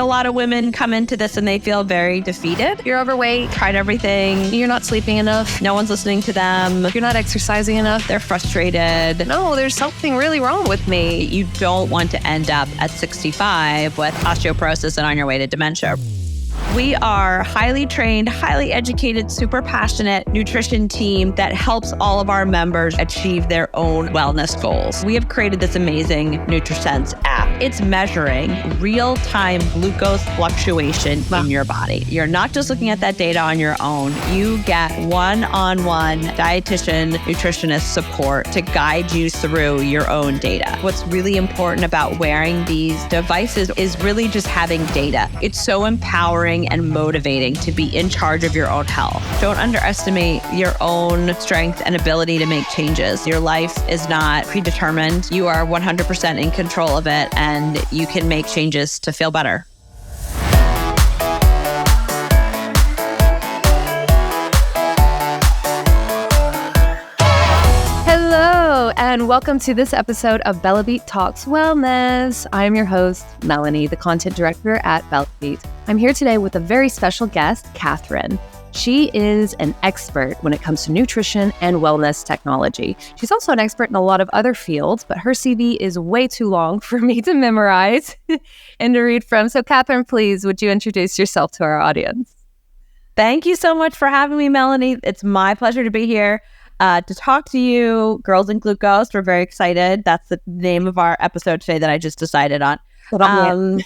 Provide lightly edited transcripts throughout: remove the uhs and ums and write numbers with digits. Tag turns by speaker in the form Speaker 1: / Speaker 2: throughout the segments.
Speaker 1: A lot of women come into this and they feel very defeated. You're overweight, tried everything. You're not sleeping enough. No one's listening to them. You're not exercising enough. They're frustrated. No, there's something really wrong with me. You don't want to end up at 65 with osteoporosis and on your way to dementia. We are highly trained, highly educated, super passionate nutrition team that helps all of our members achieve their own wellness goals. We have created this amazing NutriSense app. It's measuring real-time glucose fluctuation in your body. You're not just looking at that data on your own. You get one-on-one dietitian, nutritionist support to guide you through your own data. What's really important about wearing these devices is really just having data. It's so empowering and motivating to be in charge of your own health. Don't underestimate your own strength and ability to make changes. Your life is not predetermined. You are 100% in control of it, and you can make changes to feel better.
Speaker 2: Hello, and welcome to this episode of Bellabeat Talks Wellness. I am your host, Melanie, the content director at Bellabeat. I'm here today with a very special guest, Catherine. She is an expert when it comes to nutrition and wellness technology. She's also an expert in a lot of other fields, but her CV is way too long for me to memorize and to read from. So Catherine, please, would you introduce yourself to our audience?
Speaker 1: Thank you so much for having me, Melanie. It's my pleasure to be here to talk to you. Girls and Glucose, we're very excited. That's the name of our episode today that I just decided on. But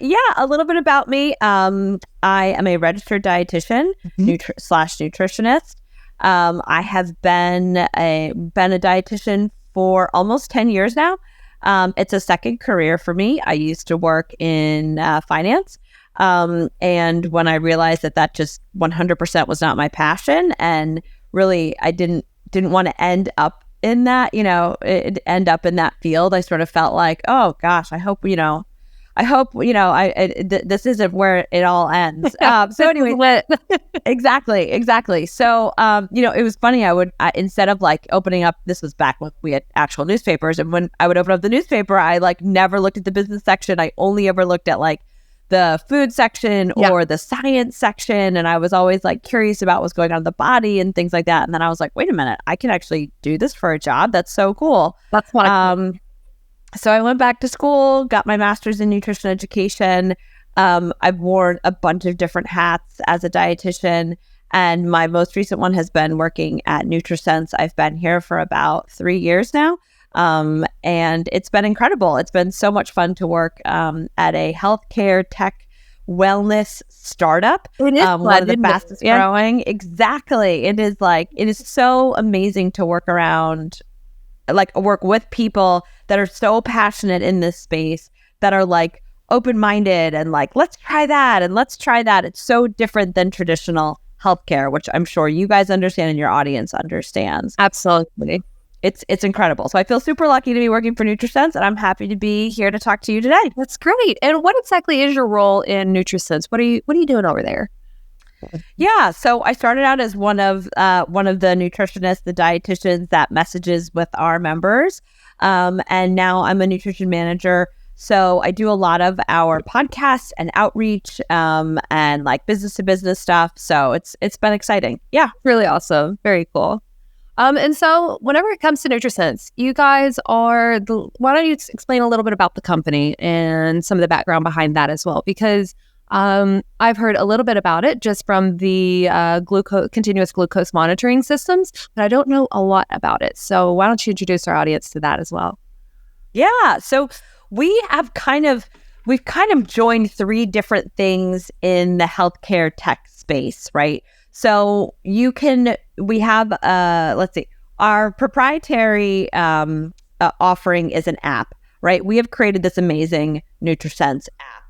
Speaker 1: yeah, a little bit about me. I am a registered dietitian slash nutritionist. I have been a dietitian for almost 10 years now. It's a second career for me. I used to work in finance. And when I realized that just 100% was not my passion, and really I didn't want to end up in that, end up in that field, I sort of felt like, oh gosh, I hope this isn't where it all ends. So anyway, exactly. So, it was funny. I instead of like opening up, this was back when we had actual newspapers. And when I would open up the newspaper, I like never looked at the business section. I only ever looked at like the food section or the science section. And I was always like curious about what's going on in the body and things like that. And then I was like, wait a minute, I can actually do this for a job. That's so cool.
Speaker 2: That's what
Speaker 1: So I went back to school, got my master's in nutrition education. I've worn a bunch of different hats as a dietitian. And my most recent one has been working at NutriSense. I've been here for about 3 years now. And it's been incredible. It's been so much fun to work at a healthcare tech wellness startup.
Speaker 2: It is
Speaker 1: one of the fastest growing. Exactly. It is so amazing to work with people that are so passionate in this space, that are like open-minded and like, let's try that and let's try that. It's so different than traditional healthcare, which I'm sure you guys understand and your audience understands.
Speaker 2: Absolutely.
Speaker 1: It's incredible. So I feel super lucky to be working for NutriSense, and I'm happy to be here to talk to you today.
Speaker 2: That's great. And what exactly is your role in NutriSense? What are you doing over there?
Speaker 1: Yeah, so I started out as one of the nutritionists, the dietitians that messages with our members, and now I'm a nutrition manager. So I do a lot of our podcasts and outreach, and like business to business stuff. So it's been exciting. Yeah,
Speaker 2: really awesome. Very cool. And so whenever it comes to NutriSense, you guys why don't you explain a little bit about the company and some of the background behind that as well? Because I've heard a little bit about it just from the continuous glucose monitoring systems, but I don't know a lot about it. So why don't you introduce our audience to that as well?
Speaker 1: Yeah. So we've kind of joined 3 different things in the healthcare tech space, right? So we have, our proprietary offering is an app, right? We have created this amazing NutriSense app.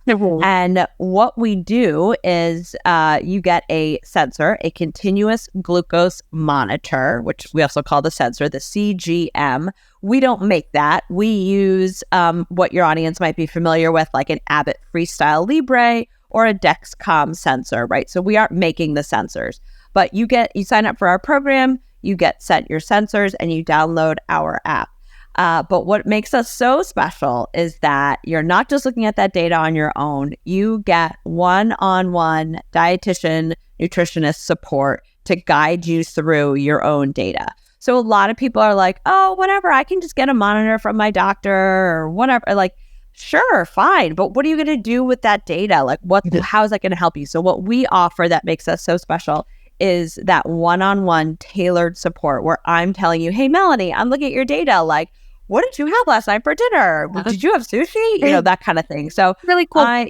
Speaker 1: And what we do is you get a sensor, a continuous glucose monitor, which we also call the sensor, the CGM. We don't make that. We use what your audience might be familiar with, like an Abbott Freestyle Libre or a Dexcom sensor, right? So we aren't making the sensors, but you sign up for our program, you get sent your sensors, and you download our app. But what makes us so special is that you're not just looking at that data on your own. You get one-on-one dietitian, nutritionist support to guide you through your own data. So a lot of people are like, oh, whatever, I can just get a monitor from my doctor or whatever. Like, sure, fine. But what are you going to do with that data? Like, how is that going to help you? So what we offer that makes us so special is that one-on-one tailored support where I'm telling you, hey, Melanie, I'm looking at your data. Like, what did you have last night for dinner? Did you have sushi? You know, that kind of thing. So
Speaker 2: really cool.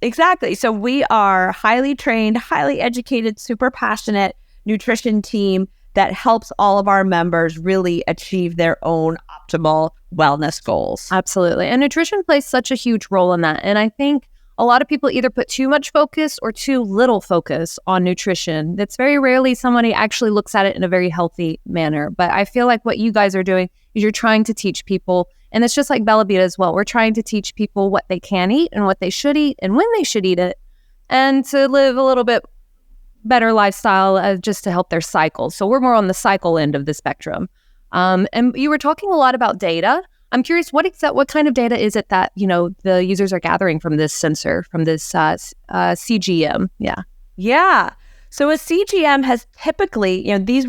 Speaker 1: Exactly. So we are highly trained, highly educated, super passionate nutrition team that helps all of our members really achieve their own optimal wellness goals.
Speaker 2: Absolutely. And nutrition plays such a huge role in that. And I think a lot of people either put too much focus or too little focus on nutrition. That's very rarely somebody actually looks at it in a very healthy manner. But I feel like what you guys are doing is you're trying to teach people, and it's just like Bella-Vita as well. We're trying to teach people what they can eat and what they should eat and when they should eat it, and to live a little bit better lifestyle just to help their cycle. So we're more on the cycle end of the spectrum. And you were talking a lot about data. I'm curious, what kind of data is it that, the users are gathering from this sensor, from this CGM?
Speaker 1: Yeah. So a CGM has typically, these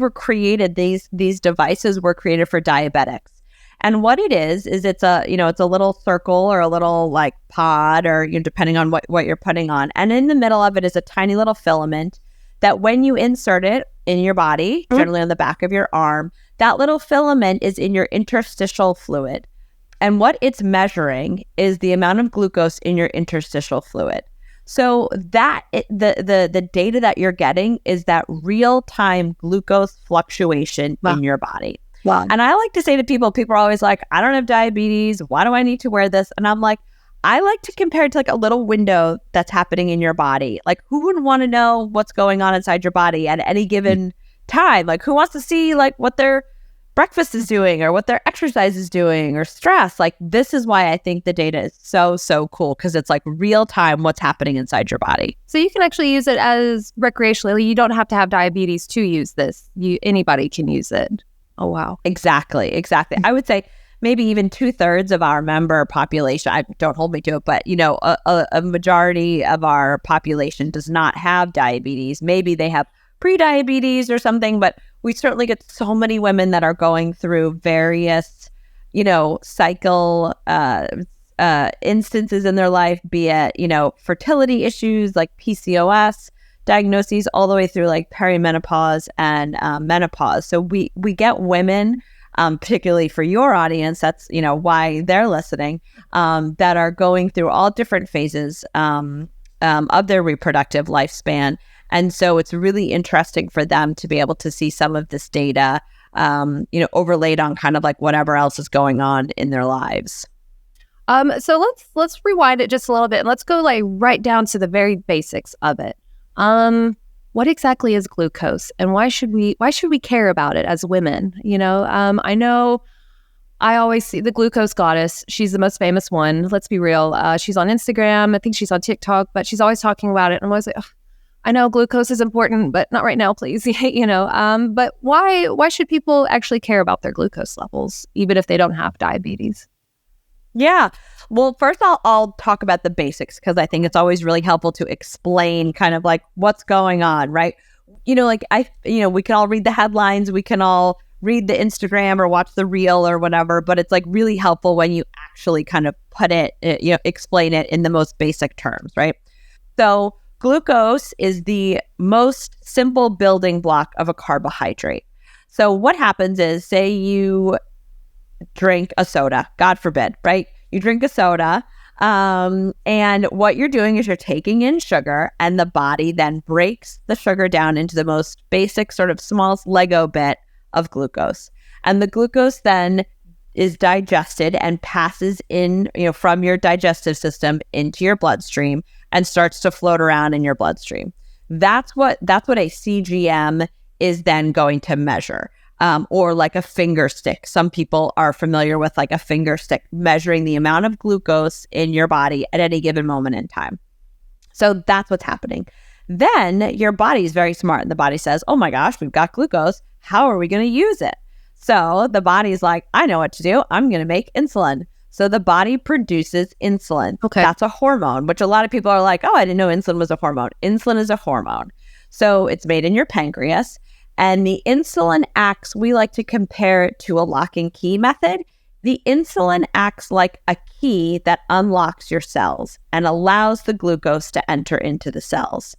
Speaker 1: devices were created for diabetics. And what it is it's a little circle or a little like pod or, depending on what you're putting on. And in the middle of it is a tiny little filament that when you insert it in your body, generally on the back of your arm, that little filament is in your interstitial fluid. And what it's measuring is the amount of glucose in your interstitial fluid. So the data that you're getting is that real-time glucose fluctuation in your body.
Speaker 2: Wow.
Speaker 1: And I like to say to people are always like, I don't have diabetes. Why do I need to wear this? And I'm like, I like to compare it to like a little window that's happening in your body. Like, who wouldn't want to know what's going on inside your body at any given time? Like, who wants to see like what their breakfast is doing or what their exercise is doing or stress? Like, this is why I think the data is so, so cool, because it's like real time what's happening inside your body.
Speaker 2: So you can actually use it as recreationally. You don't have to have diabetes to use this. Anybody can use it. Oh, wow.
Speaker 1: Exactly. I would say maybe even 2/3 of our member population, don't hold me to it, but a majority of our population does not have diabetes. Maybe they have pre-diabetes or something, but we certainly get so many women that are going through various, cycle instances in their life, be it, fertility issues like PCOS diagnoses, all the way through like perimenopause and menopause. So we get women, particularly for your audience, that's, why they're listening, that are going through all different phases of their reproductive lifespan. And so it's really interesting for them to be able to see some of this data, overlaid on kind of like whatever else is going on in their lives.
Speaker 2: So let's rewind it just a little bit and let's go like right down to the very basics of it. What exactly is glucose, and why should we care about it as women? I know I always see the glucose goddess. She's the most famous one. Let's be real. She's on Instagram. I think she's on TikTok, but she's always talking about it. And I'm always like, oh, I know glucose is important, but not right now, please. But why should people actually care about their glucose levels, even if they don't have diabetes?
Speaker 1: Yeah. Well, first I'll talk about the basics, because I think it's always really helpful to explain kind of like what's going on, right? We can all read the headlines, we can all read the Instagram or watch the reel or whatever, but it's like really helpful when you actually kind of put it, explain it in the most basic terms, right? So glucose is the most simple building block of a carbohydrate. So what happens is, say you drink a soda, God forbid, right? You drink a soda, and what you're doing is you're taking in sugar, and the body then breaks the sugar down into the most basic sort of smallest Lego bit of glucose. And the glucose then is digested and passes in, from your digestive system into your bloodstream and starts to float around in your bloodstream. That's what a CGM is then going to measure. Or like a finger stick. Some people are familiar with like a finger stick measuring the amount of glucose in your body at any given moment in time. So that's what's happening. Then your body is very smart, and the body says, oh my gosh, we've got glucose. How are we going to use it? So the body's like, I know what to do. I'm going to make insulin. So the body produces insulin.
Speaker 2: Okay.
Speaker 1: That's a hormone, which a lot of people are like, oh, I didn't know insulin was a hormone. Insulin is a hormone. So it's made in your pancreas. And the insulin acts, we like to compare it to a lock and key method. The insulin acts like a key that unlocks your cells and allows the glucose to enter into the cells.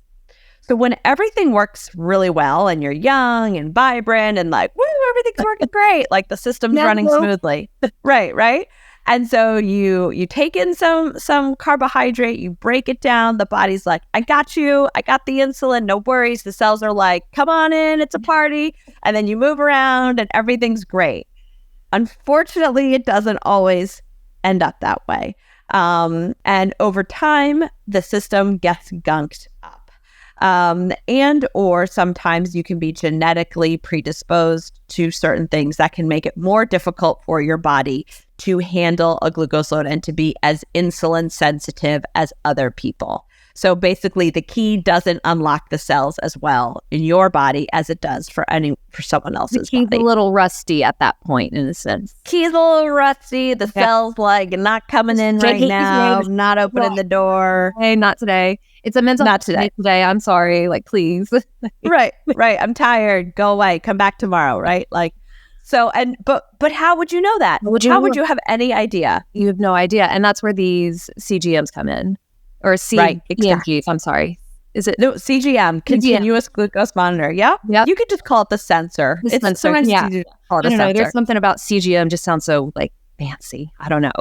Speaker 1: So when everything works really well and you're young and vibrant and like, woo, everything's working great, like the system's running smoothly. Right. And so you take in some carbohydrate, you break it down. The body's like, I got you. I got the insulin. No worries. The cells are like, come on in. It's a party. And then you move around and everything's great. Unfortunately, it doesn't always end up that way. And over time, the system gets gunked up. And or sometimes you can be genetically predisposed to certain things that can make it more difficult for your body to handle a glucose load and to be as insulin sensitive as other people. So basically the key doesn't unlock the cells as well in your body as it does for someone else's
Speaker 2: The key's
Speaker 1: body.
Speaker 2: a little rusty at that point, in a sense.
Speaker 1: Key's a little rusty. The cells like not coming in right now, not opening the door.
Speaker 2: Hey, not today. It's a mental
Speaker 1: Not today.
Speaker 2: Today. I'm sorry. Like, please.
Speaker 1: Right. I'm tired. Go away. Come back tomorrow. Right. Like, so, but how would you know that? How would you have any idea?
Speaker 2: You have no idea. And that's where these CGMs come in. Or
Speaker 1: Right, exactly.
Speaker 2: EMGs, I'm sorry. Is it?
Speaker 1: No, CGM, continuous glucose monitor. Yep.
Speaker 2: Yep.
Speaker 1: You could just call it the sensor.
Speaker 2: The sensor,
Speaker 1: sometimes
Speaker 2: yeah.
Speaker 1: easy to call it
Speaker 2: I
Speaker 1: a
Speaker 2: don't know.
Speaker 1: sensor.
Speaker 2: There's something about CGM just sounds so like fancy. I don't know.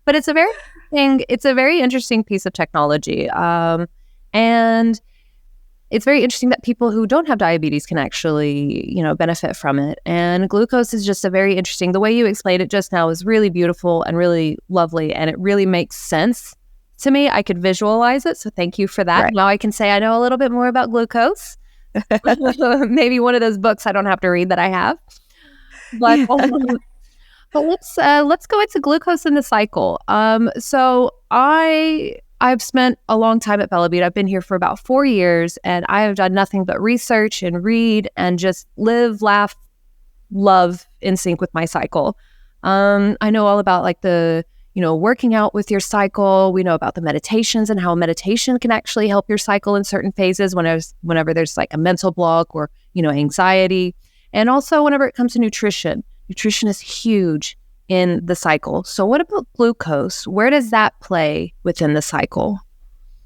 Speaker 2: But it's a very interesting piece of technology. And it's very interesting that people who don't have diabetes can actually, benefit from it. And glucose is just the way you explained it just now is really beautiful and really lovely. And it really makes sense to me. I could visualize it. So thank you for that.
Speaker 1: Right.
Speaker 2: Now I can say I know a little bit more about glucose. Maybe one of those books I don't have to read that I have. But let's go into glucose in the cycle. So I've spent a long time at Bellabeat. I've been here for about 4 years, and I have done nothing but research and read and just live, laugh, love in sync with my cycle. I know all about like the, working out with your cycle. We know about the meditations and how meditation can actually help your cycle in certain phases whenever there's like a mental block or, anxiety. And also whenever it comes to nutrition. Nutrition is huge in the cycle. So what about glucose? Where does that play within the cycle?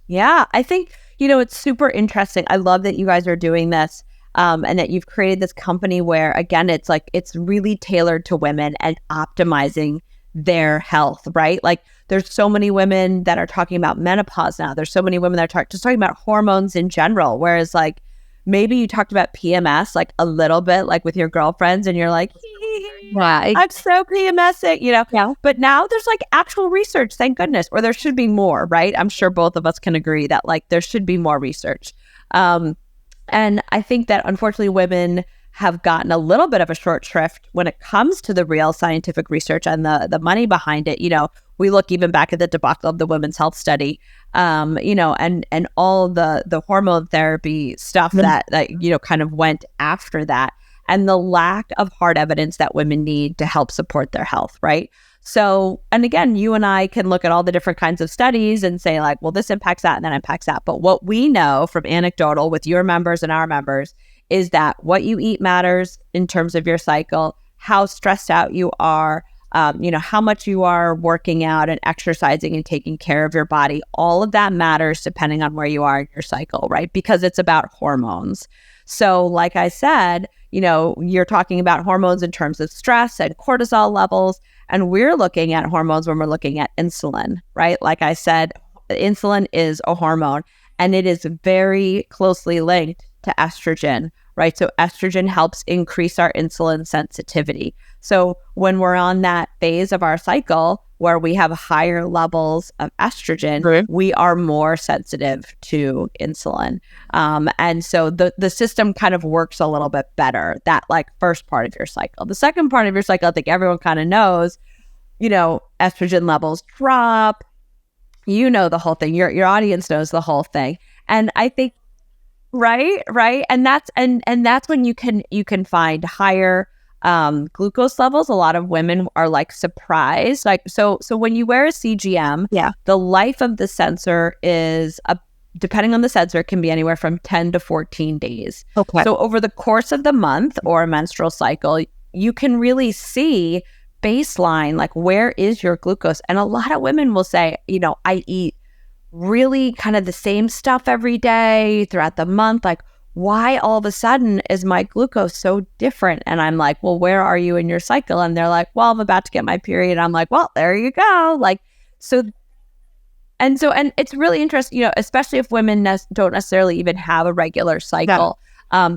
Speaker 1: Yeah, I think, it's super interesting. I love that you guys are doing this and that you've created this company where, again, it's like it's really tailored to women and optimizing their health, right? Like there's so many women that are talking about menopause now. There's so many women that are just talking about hormones in general. Whereas like maybe you talked about PMS like a little bit, like with your girlfriends and you're like, I'm so PMSing,
Speaker 2: Yeah.
Speaker 1: But now there's like actual research, thank goodness, or there should be more, right? I'm sure both of us can agree that like there should be more research. And I think that unfortunately women have gotten a little bit of a short shrift when it comes to the real scientific research and the money behind it. We look even back at the debacle of the Women's Health Study, and all the hormone therapy stuff that kind of went after that. And the lack of hard evidence that women need to help support their health, right? So, and again, you and I can look at all the different kinds of studies and say like, well, this impacts that and that impacts that. But what we know from anecdotal with your members and our members is that what you eat matters in terms of your cycle, how stressed out you are, how much you are working out and exercising and taking care of your body. All of that matters depending on where you are in your cycle, right? Because it's about hormones. So like I said, you're talking about hormones in terms of stress and cortisol levels, and we're looking at hormones when we're looking at insulin, right? Like I said, insulin is a hormone and it is very closely linked to estrogen, right? So estrogen helps increase our insulin sensitivity. So when we're on that phase of our cycle where we have higher levels of estrogen,
Speaker 2: Right.
Speaker 1: we are more sensitive to insulin. And so the system kind of works a little bit better, that like first part of your cycle. The second part of your cycle, I think everyone kind of knows, estrogen levels drop, the whole thing. Your audience knows the whole thing. And I think Right. And that's when you can find higher glucose levels. A lot of women are like surprised. Like so when you wear a CGM, the life of the sensor is depending on the sensor, it can be anywhere from 10 to 14 days.
Speaker 2: Okay.
Speaker 1: So over the course of the month or a menstrual cycle, you can really see baseline, like where is your glucose? And a lot of women will say, I eat really kind of the same stuff every day throughout the month. Like, why all of a sudden is my glucose so different? And I'm like, well, where are you in your cycle? And they're like, well, I'm about to get my period. I'm like, well, there you go. Like, and it's really interesting, especially if women don't necessarily even have a regular cycle.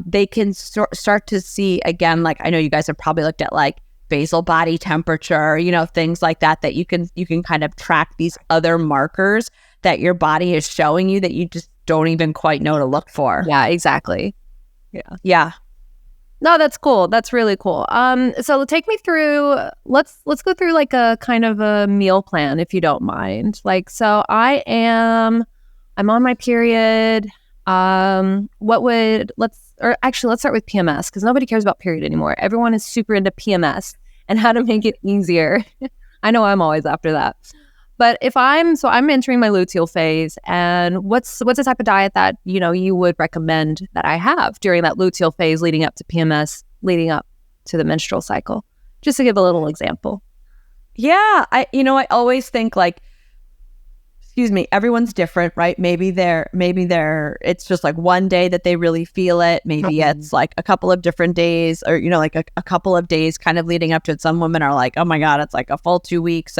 Speaker 1: They can start to see, again, like I know you guys have probably looked at like basal body temperature, things like that you can kind of track these other markers that your body is showing you that you just don't even quite know to look for.
Speaker 2: Yeah, exactly.
Speaker 1: Yeah.
Speaker 2: No, that's cool. That's really cool. So take me through, let's go through like a kind of a meal plan, if you don't mind. Like, so I'm on my period. Let's start with PMS, because nobody cares about period anymore. Everyone is super into PMS and how to make it easier. I know I'm always after that. But I'm entering my luteal phase, and what's the type of diet that, you would recommend that I have during that luteal phase leading up to PMS, leading up to the menstrual cycle? Just to give a little example.
Speaker 1: Yeah. I always think like, everyone's different, right? Maybe it's just like one day that they really feel it. Maybe it's like a couple of different days, or, like a couple of days kind of leading up to it. Some women are like, oh my God, it's like a full 2 weeks.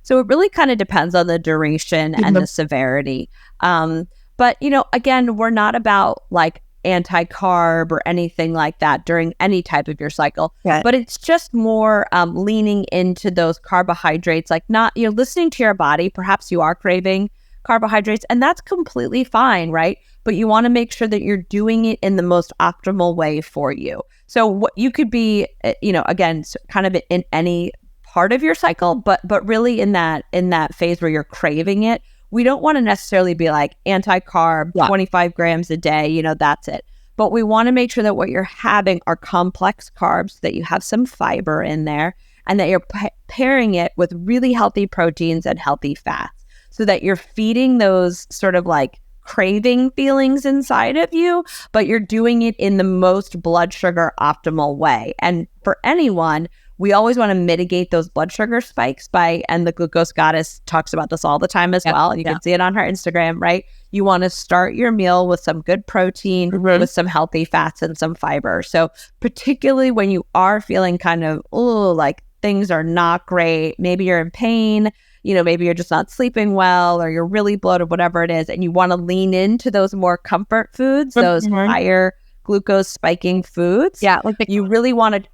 Speaker 1: So it really kind of depends on the duration and the severity. But, again, we're not about like anti-carb or anything like that during any type of your cycle.
Speaker 2: Right.
Speaker 1: But it's just more leaning into those carbohydrates, like not, listening to your body. Perhaps you are craving carbohydrates, and that's completely fine, right? But you want to make sure that you're doing it in the most optimal way for you. So what you could be, again, kind of in any part of your cycle, but really in that phase where you're craving it, we don't want to necessarily be like anti-carb, 25 grams a day, that's it. But we want to make sure that what you're having are complex carbs, that you have some fiber in there, and that you're pairing it with really healthy proteins and healthy fats, so that you're feeding those sort of like craving feelings inside of you, but you're doing it in the most blood sugar optimal way. And for anyone, we always want to mitigate those blood sugar spikes and the Glucose Goddess talks about this all the time as well. And you can see it on her Instagram, right? You want to start your meal with some good protein, with some healthy fats and some fiber. So particularly when you are feeling kind of, like things are not great, maybe you're in pain, maybe you're just not sleeping well, or you're really bloated, whatever it is, and you want to lean into those more comfort foods, those higher glucose spiking foods.
Speaker 2: Yeah, like
Speaker 1: you really want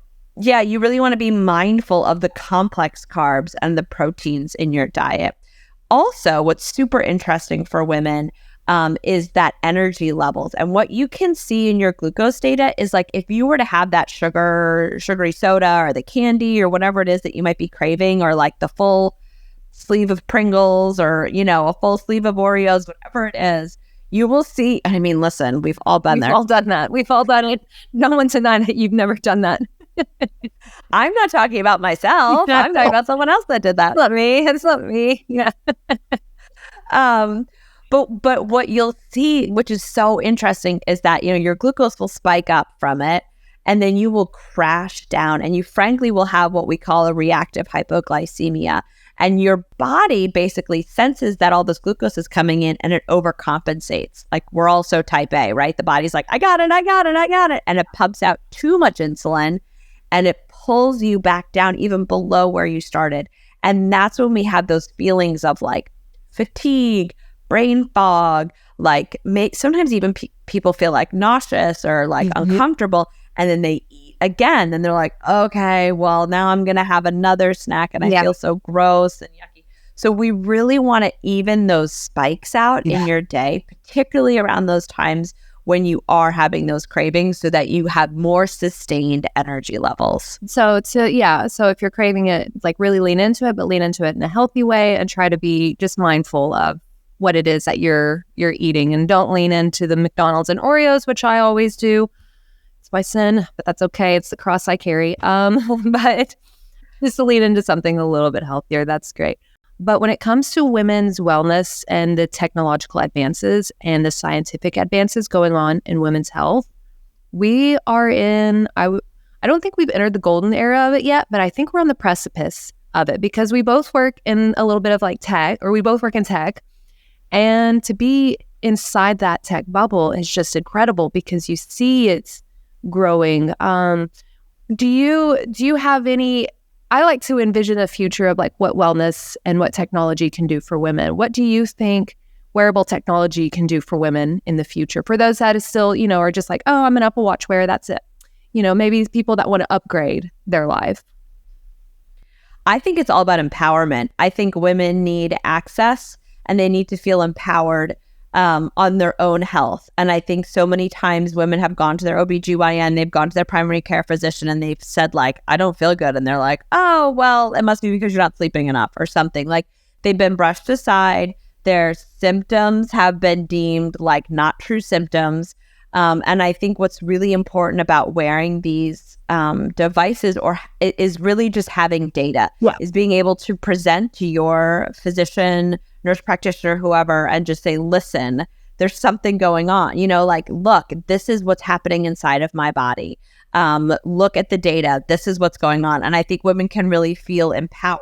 Speaker 1: to be mindful of the complex carbs and the proteins in your diet. Also, what's super interesting for women is that energy levels. And what you can see in your glucose data is like if you were to have that sugary soda or the candy or whatever it is that you might be craving, or like the full sleeve of Pringles, or, a full sleeve of Oreos, whatever it is, you will see. I mean, listen, we've all been there.
Speaker 2: We've all done that. We've all done it. No one's denying that you've never done that.
Speaker 1: I'm not talking about myself. I'm talking about someone else that did that.
Speaker 2: It's not me. Yeah.
Speaker 1: But what you'll see, which is so interesting, is that, your glucose will spike up from it, and then you will crash down, and you frankly will have what we call a reactive hypoglycemia. And your body basically senses that all this glucose is coming in, and it overcompensates. Like, we're also type A, right? The body's like, I got it. And it pumps out too much insulin, and it pulls you back down even below where you started. And that's when we have those feelings of like fatigue, brain fog, like sometimes even people feel like nauseous or like uncomfortable, and then they eat again, and they're like, okay, well, now I'm gonna have another snack, and I feel so gross and yucky. So we really want to even those spikes out in your day, particularly around those times when you are having those cravings, so that you have more sustained energy levels.
Speaker 2: So if you're craving it, like really lean into it, but lean into it in a healthy way, and try to be just mindful of what it is that you're eating, and don't lean into the McDonald's and Oreos, which I always do. It's my sin, but that's okay. It's the cross I carry. But just to lean into something a little bit healthier, that's great. But when it comes to women's wellness and the technological advances and the scientific advances going on in women's health, we are in, I don't think we've entered the golden era of it yet, but I think we're on the precipice of it, because we both work in a little bit of like tech, or we both work in tech. And to be inside that tech bubble is just incredible, because you see it's growing. Do you have any, I like to envision a future of like what wellness and what technology can do for women. What do you think wearable technology can do for women in the future? For those that is still, are just like, oh, I'm an Apple Watch wearer, that's it. Maybe people that want to upgrade their life.
Speaker 1: I think it's all about empowerment. I think women need access and they need to feel empowered on their own health. And I think so many times women have gone to their OBGYN, they've gone to their primary care physician, and they've said like, I don't feel good. And they're like, oh, well, it must be because you're not sleeping enough or something. Like, they've been brushed aside. Their symptoms have been deemed like not true symptoms. And I think what's really important about wearing these devices is really just having data, is being able to present to your physician, nurse practitioner, whoever, and just say, listen, there's something going on, like, look, this is what's happening inside of my body. Look at the data. This is what's going on. And I think women can really feel empowered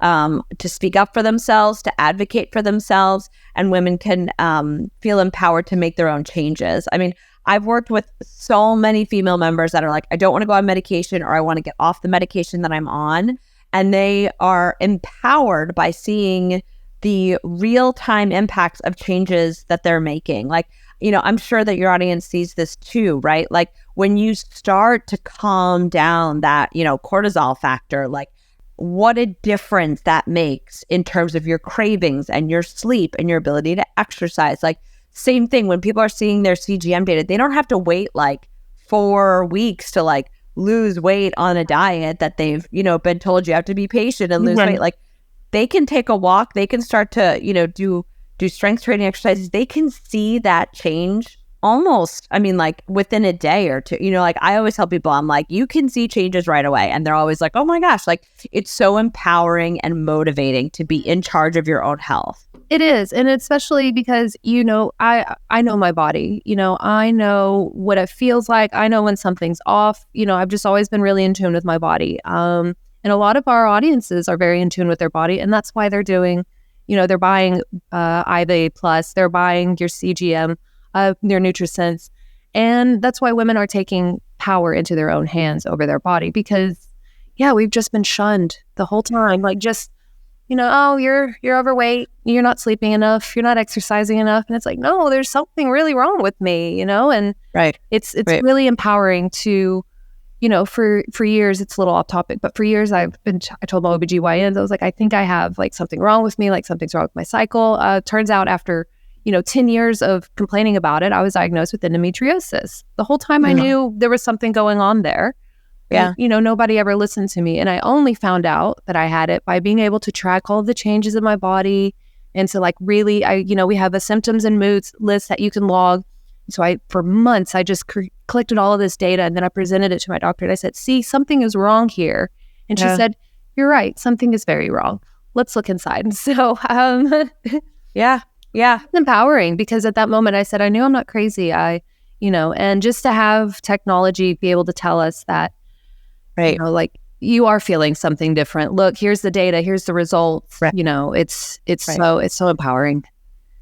Speaker 1: to speak up for themselves, to advocate for themselves, and women can feel empowered to make their own changes. I mean, I've worked with so many female members that are like, I don't want to go on medication, or I want to get off the medication that I'm on. And they are empowered by seeing the real-time impacts of changes that they're making. Like, I'm sure that your audience sees this too, right? Like, when you start to calm down that, cortisol factor, like, what a difference that makes in terms of your cravings and your sleep and your ability to exercise. Like, same thing when people are seeing their CGM data, they don't have to wait like 4 weeks to like lose weight on a diet that they've, been told you have to be patient and lose weight. Like, they can take a walk, they can start to, do strength training exercises. They can see that change almost, like within a day or two. Like, I always tell people, I'm like, you can see changes right away. And they're always like, oh my gosh, like, it's so empowering and motivating to be in charge of your own health.
Speaker 2: It is. And especially because, I know my body, I know what it feels like. I know when something's off. I've just always been really in tune with my body. And a lot of our audiences are very in tune with their body. And that's why they're doing, they're buying IBA Plus, they're buying your CGM, their NutriSense. And that's why women are taking power into their own hands over their body, because, we've just been shunned the whole time. Like, just, oh, you're overweight, you're not sleeping enough, you're not exercising enough. And it's like, no, there's something really wrong with me, and
Speaker 1: right.
Speaker 2: It's really empowering to, for years, it's a little off topic, but for years I told my OBGYNs, I was like, I think I have like something wrong with me, like something's wrong with my cycle. Turns out after 10 years of complaining about it, I was diagnosed with endometriosis. The whole time I knew there was something going on there.
Speaker 1: Yeah.
Speaker 2: And, nobody ever listened to me. And I only found out that I had it by being able to track all of the changes in my body. And so like really, we have a symptoms and moods list that you can log. So for months, I just collected all of this data, and then I presented it to my doctor and I said, see, something is wrong here. And she said, you're right. Something is very wrong. Let's look inside. And so,
Speaker 1: yeah.
Speaker 2: It's empowering, because at that moment I said, I knew I'm not crazy. And just to have technology be able to tell us that,
Speaker 1: right,
Speaker 2: like, you are feeling something different. Look, here's the data, here's the results. Right. It's right. so empowering.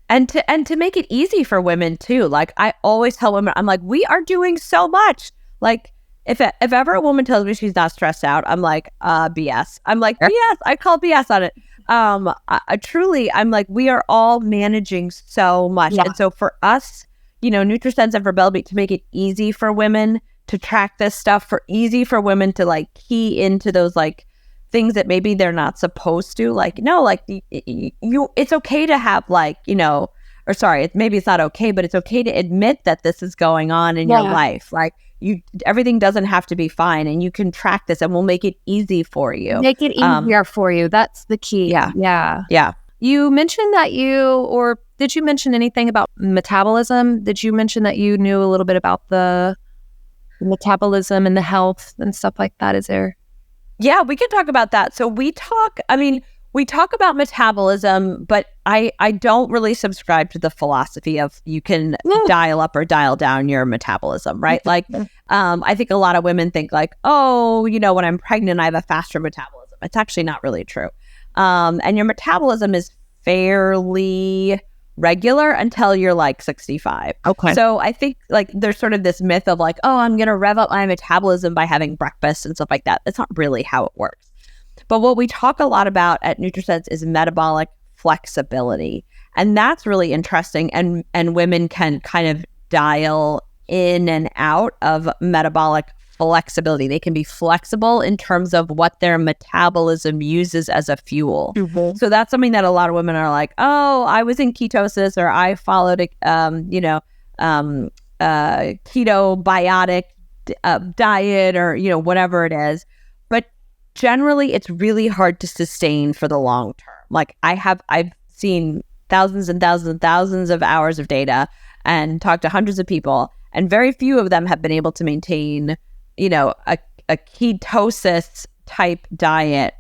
Speaker 1: And to make it easy for women too. Like, I always tell women, I'm like, we are doing so much. Like, if ever a woman tells me she's not stressed out, I'm like, BS. I'm like, BS. I call BS on it. Truly, I'm like, we are all managing so much. Yeah. And so for us, NutriSense and for Bellebeat, to make it easy for women to track this stuff, easy for women to like key into those like things that maybe they're not supposed to. Like, no, like it's okay to have like, maybe it's not okay, but it's okay to admit that this is going on in your life. Like, everything doesn't have to be fine, and you can track this, and we'll make it easy for you.
Speaker 2: Make it easier for you. That's the key.
Speaker 1: Yeah.
Speaker 2: You mentioned that or did you mention anything about metabolism? Did you mention that you knew a little bit about the metabolism and the health and stuff like that? Is there?
Speaker 1: Yeah, we can talk about that. So we talk about metabolism, but I don't really subscribe to the philosophy of you can dial up or dial down your metabolism, right? Like, I think a lot of women think like, oh, when I'm pregnant, I have a faster metabolism. It's actually not really true. And your metabolism is fairly regular until you're like 65.
Speaker 2: Okay.
Speaker 1: So I think like there's sort of this myth of like, oh, I'm going to rev up my metabolism by having breakfast and stuff like that. That's not really how it works. But what we talk a lot about at NutriSense is metabolic flexibility. And that's really interesting. And women can kind of dial in and out of metabolic flexibility. They can be flexible in terms of what their metabolism uses as a fuel. Mm-hmm. So that's something that a lot of women are like, oh, I was in ketosis, or I followed a keto biotic diet, or whatever it is. But generally, it's really hard to sustain for the long term. Like I've seen thousands and thousands and thousands of hours of data and talked to hundreds of people, and very few of them have been able to maintain a ketosis type diet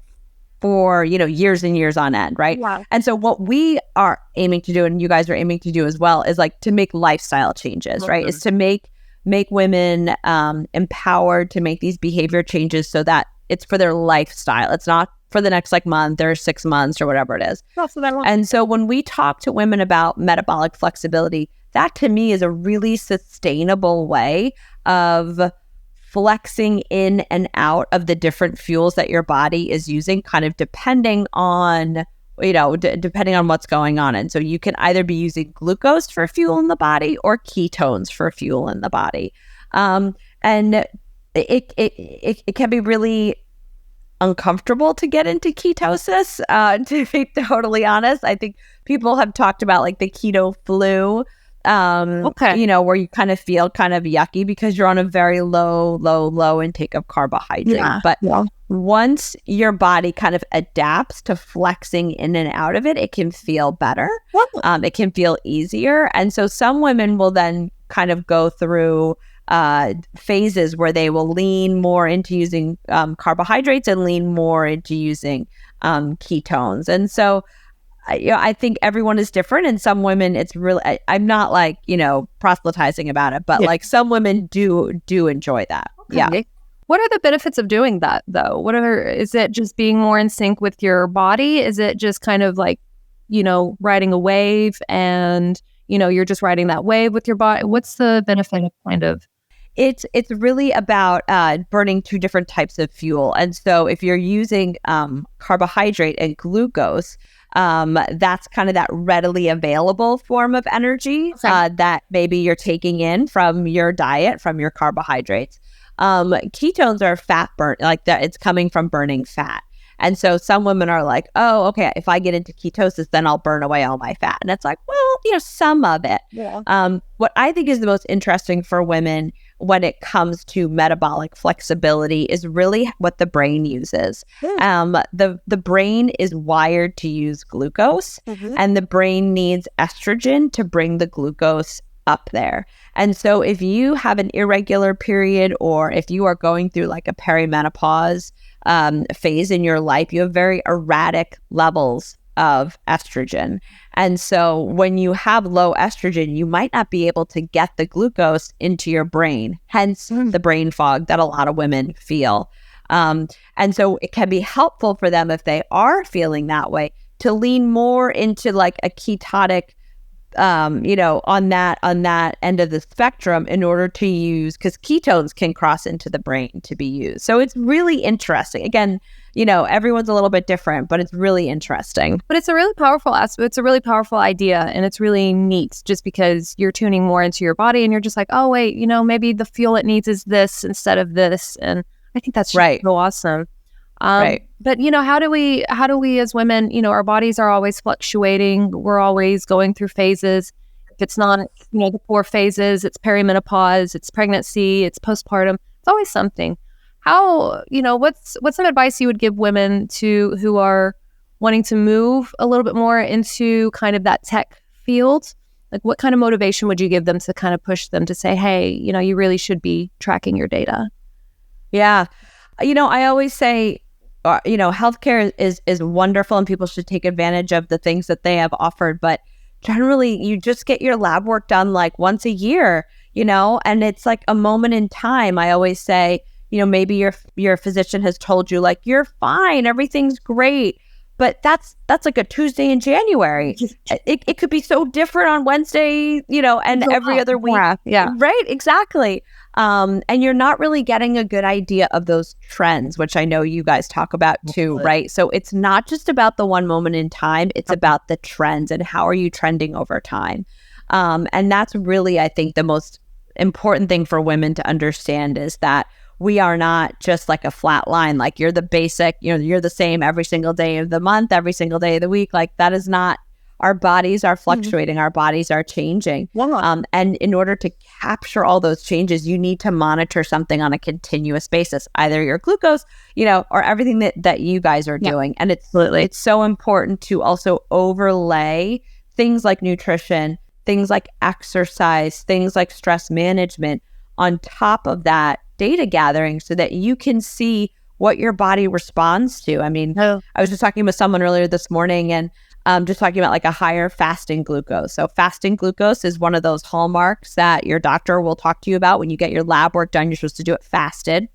Speaker 1: for, years and years on end, right?
Speaker 2: Wow.
Speaker 1: And so what we are aiming to do, and you guys are aiming to do as well, is like to make lifestyle changes, right? Is to make women empowered to make these behavior changes so that it's for their lifestyle. It's not for the next month or 6 months or whatever it is. And so when we talk to women about metabolic flexibility, that to me is a really sustainable way of flexing in and out of the different fuels that your body is using, kind of depending on, depending on what's going on. And so you can either be using glucose for fuel in the body or ketones for fuel in the body. And it can be really uncomfortable to get into ketosis, to be totally honest. I think people have talked about like the keto flu, where you kind of feel kind of yucky because you're on a very low intake of carbohydrate.
Speaker 2: Yeah.
Speaker 1: But once your body kind of adapts to flexing in and out of it, it can feel better. It can feel easier. And so some women will then kind of go through phases where they will lean more into using carbohydrates and lean more into using ketones. And so I think everyone is different, and some women, it's really, I'm not like, proselytizing about it, but like some women do enjoy that. Okay. Yeah.
Speaker 2: What are the benefits of doing that though? Is it just being more in sync with your body? Is it just kind of like, riding a wave and, you're just riding that wave with your body? What's the benefit of kind of?
Speaker 1: It's really about burning two different types of fuel. And so if you're using carbohydrate and glucose, that's kind of that readily available form of energy that maybe you're taking in from your diet, from your carbohydrates. Ketones are fat burn, like that. It's coming from burning fat. And so some women are like, oh, okay, if I get into ketosis, then I'll burn away all my fat. And it's like, well, some of it. Yeah. What I think is the most interesting for women when it comes to metabolic flexibility is really what the brain uses. The brain is wired to use glucose, and the brain needs estrogen to bring the glucose up there. And so if you have an irregular period, or if you are going through like a perimenopause phase in your life, you have very erratic levels of estrogen. And so when you have low estrogen, you might not be able to get the glucose into your brain, hence the brain fog that a lot of women feel. And so it can be helpful for them, if they are feeling that way, to lean more into like a ketotic on that end of the spectrum, in order to use, because ketones can cross into the brain to be used. So it's really interesting. Again, everyone's a little bit different, but it's really interesting.
Speaker 2: But it's a really powerful aspect. It's a really powerful idea, and it's really neat, just because you're tuning more into your body, and you're just like, oh wait, maybe the fuel it needs is this instead of this. And I think that's
Speaker 1: right.
Speaker 2: So awesome.
Speaker 1: Right.
Speaker 2: But how do we as women, our bodies are always fluctuating. We're always going through phases. If it's not, the 4 phases, it's perimenopause, it's pregnancy, it's postpartum. It's always something. How, what's some advice you would give women who are wanting to move a little bit more into kind of that tech field? Like, what kind of motivation would you give them to kind of push them to say, hey, you really should be tracking your data?
Speaker 1: Yeah. I always say, healthcare is wonderful and people should take advantage of the things that they have offered. But generally, you just get your lab work done like once a year, and it's like a moment in time. I always say, maybe your physician has told you like, you're fine, everything's great. But that's like a Tuesday in January. It could be so different on Wednesday, and every other week.
Speaker 2: Yeah.
Speaker 1: Right. Exactly. And you're not really getting a good idea of those trends, which I know you guys talk about too, right? So it's not just about the one moment in time. It's about the trends and how are you trending over time. And that's really, I think, the most important thing for women to understand is that we are not just like a flat line. Like you're the basic, you're the same every single day of the month, every single day of the week. Like that is not, our bodies are fluctuating, our bodies are changing. And in order to capture all those changes, you need to monitor something on a continuous basis, either your glucose, or everything that you guys are doing. And it's so important to also overlay things like nutrition, things like exercise, things like stress management on top of that data gathering so that you can see what your body responds to. I mean, I was just talking with someone earlier this morning and just talking about like a higher fasting glucose. So fasting glucose is one of those hallmarks that your doctor will talk to you about when you get your lab work done. You're supposed to do it fasted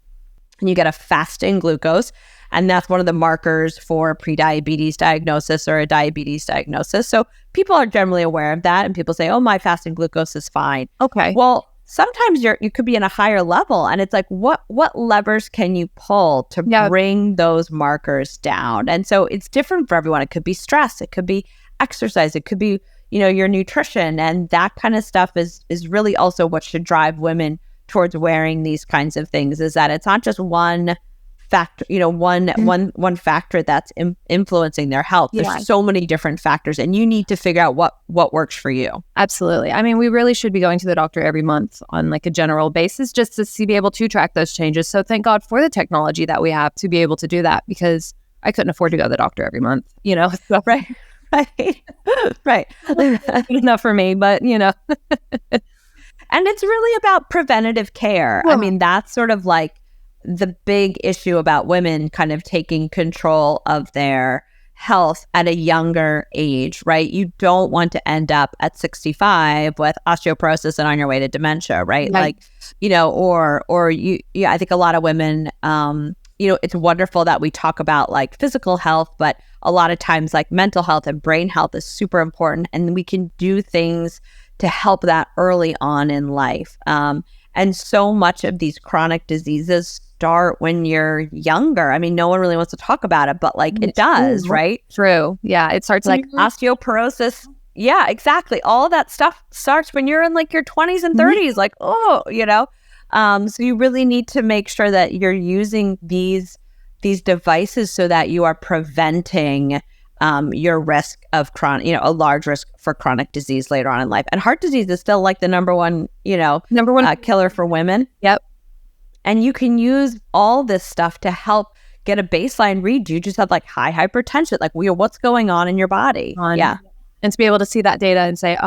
Speaker 1: and you get a fasting glucose. And that's one of the markers for prediabetes diagnosis or a diabetes diagnosis. So people are generally aware of that and people say, oh, my fasting glucose is fine.
Speaker 2: Okay.
Speaker 1: Well, sometimes you could be in a higher level and it's like, what levers can you pull to bring those markers down? And so it's different for everyone. It could be stress. It could be exercise. It could be, your nutrition. And that kind of stuff is really also what should drive women towards wearing these kinds of things, is that it's not just one factor, one factor that's influencing their health. There's so many different factors and you need to figure out what works for you.
Speaker 2: Absolutely. I mean, we really should be going to the doctor every month on like a general basis just to be able to track those changes. So thank God for the technology that we have to be able to do that, because I couldn't afford to go to the doctor every month, So,
Speaker 1: right.
Speaker 2: Enough for me, but
Speaker 1: And it's really about preventative care. I mean, that's sort of like the big issue about women kind of taking control of their health at a younger age, right? You don't want to end up at 65 with osteoporosis and on your way to dementia, right? Like, I think a lot of women, it's wonderful that we talk about like physical health, but a lot of times like mental health and brain health is super important. And we can do things to help that early on in life. And so much of these chronic diseases start when you're younger. I mean, no one really wants to talk about it, but like it does, right?
Speaker 2: True. Yeah. It starts
Speaker 1: like osteoporosis. Yeah, exactly. All of that stuff starts when you're in like your 20s and 30s, like, so you really need to make sure that you're using these devices so that you are preventing your risk of chronic, a large risk for chronic disease later on in life. And heart disease is still like the number one killer for women.
Speaker 2: Yep.
Speaker 1: And you can use all this stuff to help get a baseline read. You just have like high hypertension, like what's going on in your body. Yeah.
Speaker 2: And to be able to see that data and say,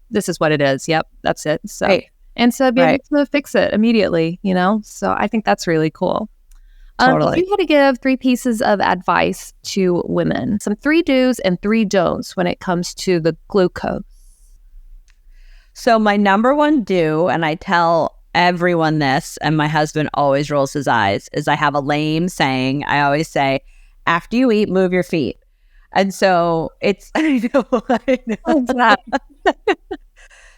Speaker 2: this is what it is. Yep. That's it. So, and to be able to fix it immediately, so I think that's really cool.
Speaker 1: Totally.
Speaker 2: If you had to give 3 pieces of advice to women, some 3 do's and 3 don'ts when it comes to the glucose.
Speaker 1: So my number one do, and I tell everyone this, and my husband always rolls his eyes, is I have a lame saying. I always say, after you eat, move your feet. And so it's, I know.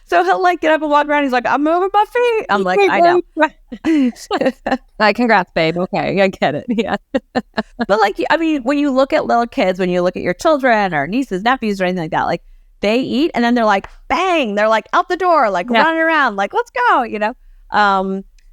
Speaker 1: So he'll like get up and walk around. He's like, I'm moving my feet. I'm like, I know.
Speaker 2: Like, congrats, babe. Okay, I get it. Yeah.
Speaker 1: But like, I mean, when you look at little kids, when you look at your children or nieces, nephews, or anything like that, like they eat and then they're like, bang, they're like out the door, like running around, like, let's go,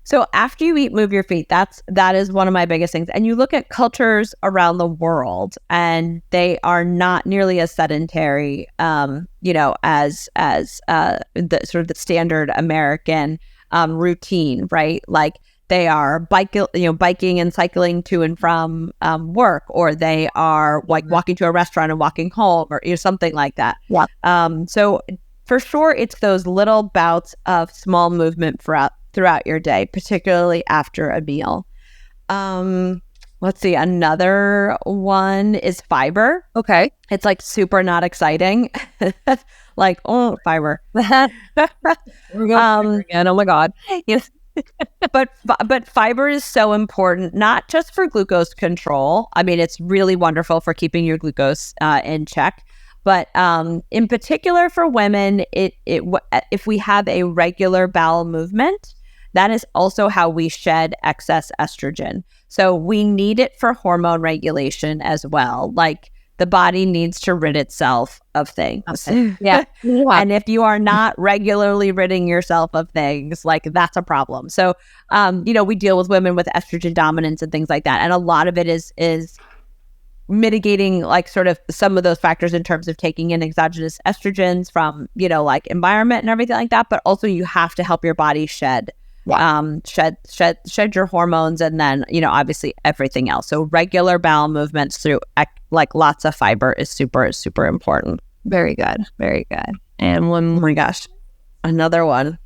Speaker 1: So after you eat, move your feet. That is one of my biggest things. And you look at cultures around the world, and they are not nearly as sedentary, as the sort of the standard American routine, right? Like they are biking and cycling to and from work, or they are like walking to a restaurant and walking home, or something like that.
Speaker 2: Yeah.
Speaker 1: So for sure, it's those little bouts of small movement throughout your day, particularly after a meal. Let's see. Another one is fiber.
Speaker 2: Okay.
Speaker 1: It's like super not exciting. Like, oh, fiber.
Speaker 2: We're going again. Oh my God. Yes.
Speaker 1: But fiber is so important, not just for glucose control. I mean, it's really wonderful for keeping your glucose in check. But in particular for women, if we have a regular bowel movement, that is also how we shed excess estrogen. So we need it for hormone regulation as well. Like, the body needs to rid itself of things.
Speaker 2: Okay. Yeah.
Speaker 1: And if you are not regularly ridding yourself of things, like, that's a problem. So, we deal with women with estrogen dominance and things like that. And a lot of it is mitigating, like, sort of some of those factors in terms of taking in exogenous estrogens from, like, environment and everything like that. But also you have to help your body shed your hormones, and then obviously everything else. So regular bowel movements through like lots of fiber is super important.
Speaker 2: Very good. Very good. And
Speaker 1: Oh my gosh, another one.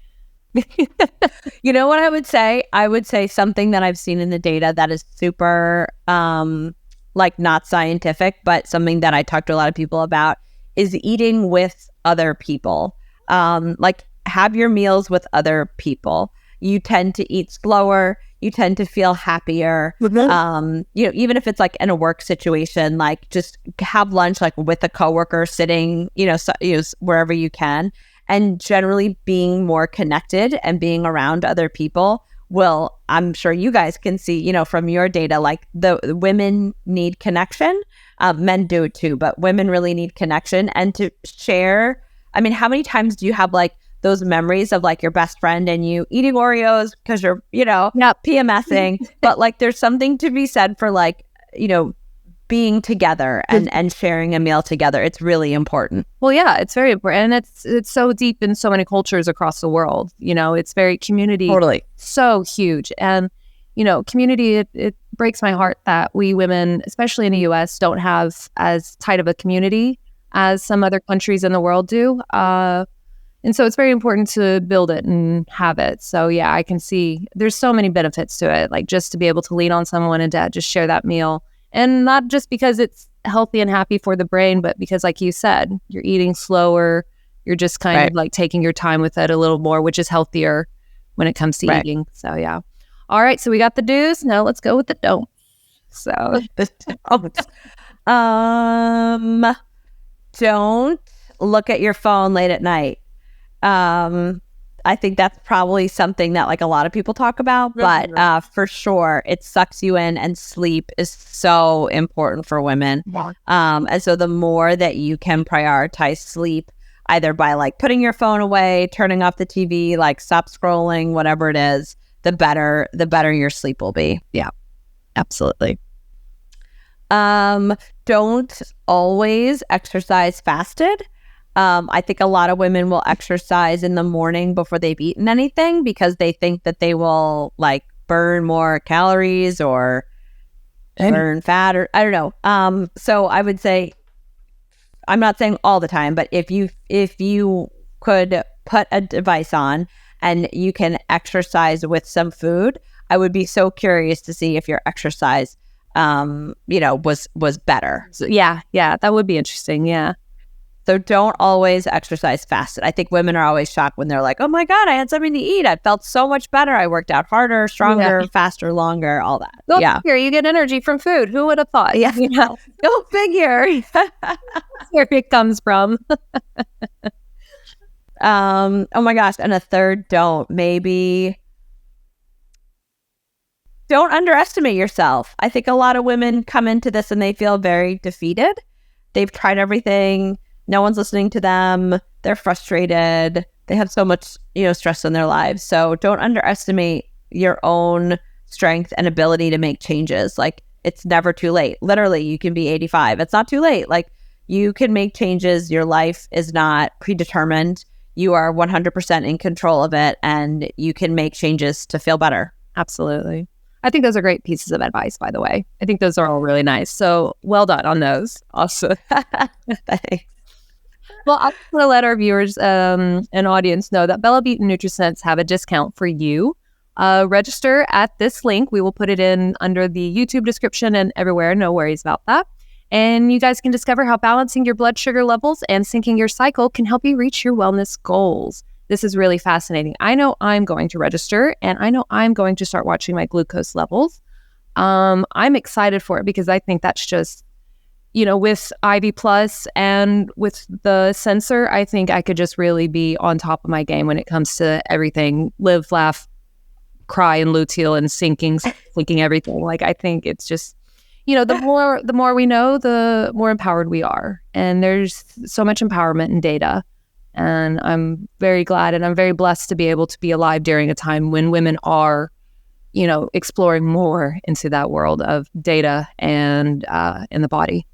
Speaker 1: You know what I would say? I would say something that I've seen in the data that is super like not scientific, but something that I talk to a lot of people about is eating with other people. Like, have your meals with other people. You tend to eat slower. You tend to feel happier. Even if it's like in a work situation, like, just have lunch like with a coworker, sitting, wherever you can, and generally being more connected and being around other people will, I'm sure you guys can see, from your data, like, the women need connection. Men do too, but women really need connection and to share. I mean, how many times do you have like those memories of like your best friend and you eating Oreos because you're, PMSing, but like there's something to be said for like, being together and sharing a meal together. It's really important.
Speaker 2: Well, yeah, it's very important. And it's so deep in so many cultures across the world. It's very community.
Speaker 1: Totally.
Speaker 2: So huge. And, community, it breaks my heart that we women, especially in the US, don't have as tight of a community as some other countries in the world do. And so it's very important to build it and have it. So yeah, I can see there's so many benefits to it, like just to be able to lean on someone and to just share that meal. And not just because it's healthy and happy for the brain, but because, like you said, you're eating slower. You're just kind of like taking your time with it a little more, which is healthier when it comes to eating. So yeah. All right. So we got the do's. Now let's go with the don't. So
Speaker 1: don't look at your phone late at night. I think that's probably something that like a lot of people talk about, but for sure it sucks you in, and sleep is so important for women. And so the more that you can prioritize sleep, either by like putting your phone away, turning off the TV, like stop scrolling, whatever it is, the better your sleep will be.
Speaker 2: Yeah, absolutely.
Speaker 1: Don't always exercise fasted. I think a lot of women will exercise in the morning before they've eaten anything because they think that they will like burn more calories or burn fat, or I don't know. So I would say, I'm not saying all the time, but if you could put a device on and you can exercise with some food, I would be so curious to see if your exercise, was better.
Speaker 2: So, yeah, that would be interesting. Yeah.
Speaker 1: So don't always exercise fasted. I think women are always shocked when they're like, oh my God, I had something to eat. I felt so much better. I worked out harder, stronger, faster, longer, all that.
Speaker 2: Go figure. You get energy from food. Who would have thought?
Speaker 1: Yeah. Go figure.
Speaker 2: Where it comes from.
Speaker 1: Oh my gosh. And a third don't. Maybe don't underestimate yourself. I think a lot of women come into this and they feel very defeated. They've tried everything. No one's listening to them. They're frustrated. They have so much, stress in their lives. So don't underestimate your own strength and ability to make changes. Like, it's never too late. Literally, you can be 85. It's not too late. Like, you can make changes. Your life is not predetermined. You are 100% in control of it, and you can make changes to feel better.
Speaker 2: Absolutely. I think those are great pieces of advice, by the way. I think those are all really nice. So well done on those. Awesome.
Speaker 1: Thanks.
Speaker 2: Well, I'm going to let our viewers and audience know that Bella Beat and NutriSense have a discount for you. Register at this link. We will put it in under the YouTube description and everywhere. No worries about that. And you guys can discover how balancing your blood sugar levels and syncing your cycle can help you reach your wellness goals. This is really fascinating. I know I'm going to register, and I know I'm going to start watching my glucose levels. I'm excited for it because I think that's just, with IV Plus and with the sensor, I think I could just really be on top of my game when it comes to everything. Live, laugh, cry, and luteal and syncing everything. Like, I think it's just, the more we know, the more empowered we are. And there's so much empowerment in data. And I'm very glad and I'm very blessed to be able to be alive during a time when women are, exploring more into that world of data and in the body,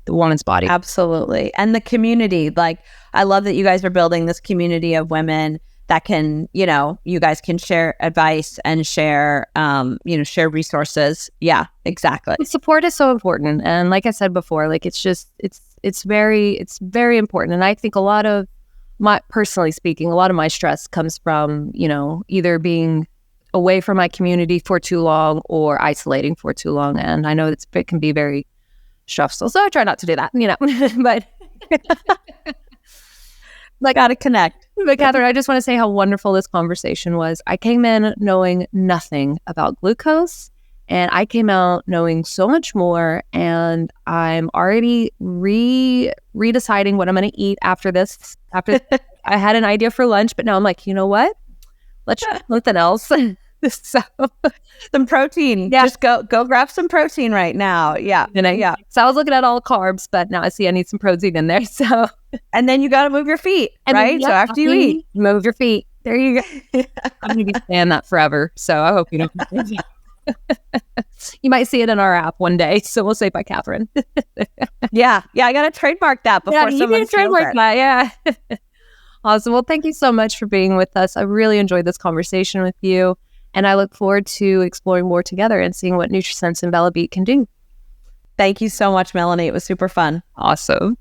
Speaker 2: the woman's body.
Speaker 1: Absolutely. And the community, like, I love that you guys are building this community of women that can, you guys can share advice and share, share resources. Yeah, exactly.
Speaker 2: Support is so important. And like I said before, like, it's very important. And I think personally speaking, a lot of my stress comes from, either being away from my community for too long or isolating for too long. And I know it can be very stressful. So I try not to do that, but
Speaker 1: like, gotta connect.
Speaker 2: But Catherine, I just want to say how wonderful this conversation was. I came in knowing nothing about glucose, and I came out knowing so much more. And I'm already redeciding what I'm going to eat after this. After I had an idea for lunch, but now I'm like, you know what? Let's try something else. So,
Speaker 1: some protein.
Speaker 2: Yeah.
Speaker 1: Just go grab some protein right now. Yeah.
Speaker 2: So I was looking at all the carbs, but now I see I need some protein in there. So,
Speaker 1: and then you got to move your feet, right? So after you eat,
Speaker 2: move your feet. There you go. I'm going to be saying that forever. So I hope you don't. You might see it in our app one day. So we'll say by Catherine.
Speaker 1: Yeah. I got to trademark that before someone trademark
Speaker 2: that. Yeah. Awesome. Well, thank you so much for being with us. I really enjoyed this conversation with you. And I look forward to exploring more together and seeing what NutriSense and Bella Beat can do.
Speaker 1: Thank you so much, Melanie. It was super fun.
Speaker 2: Awesome.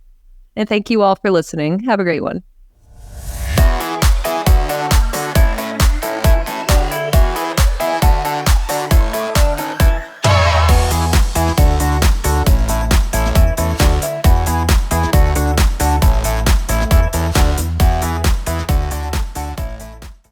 Speaker 2: And thank you all for listening. Have a great one.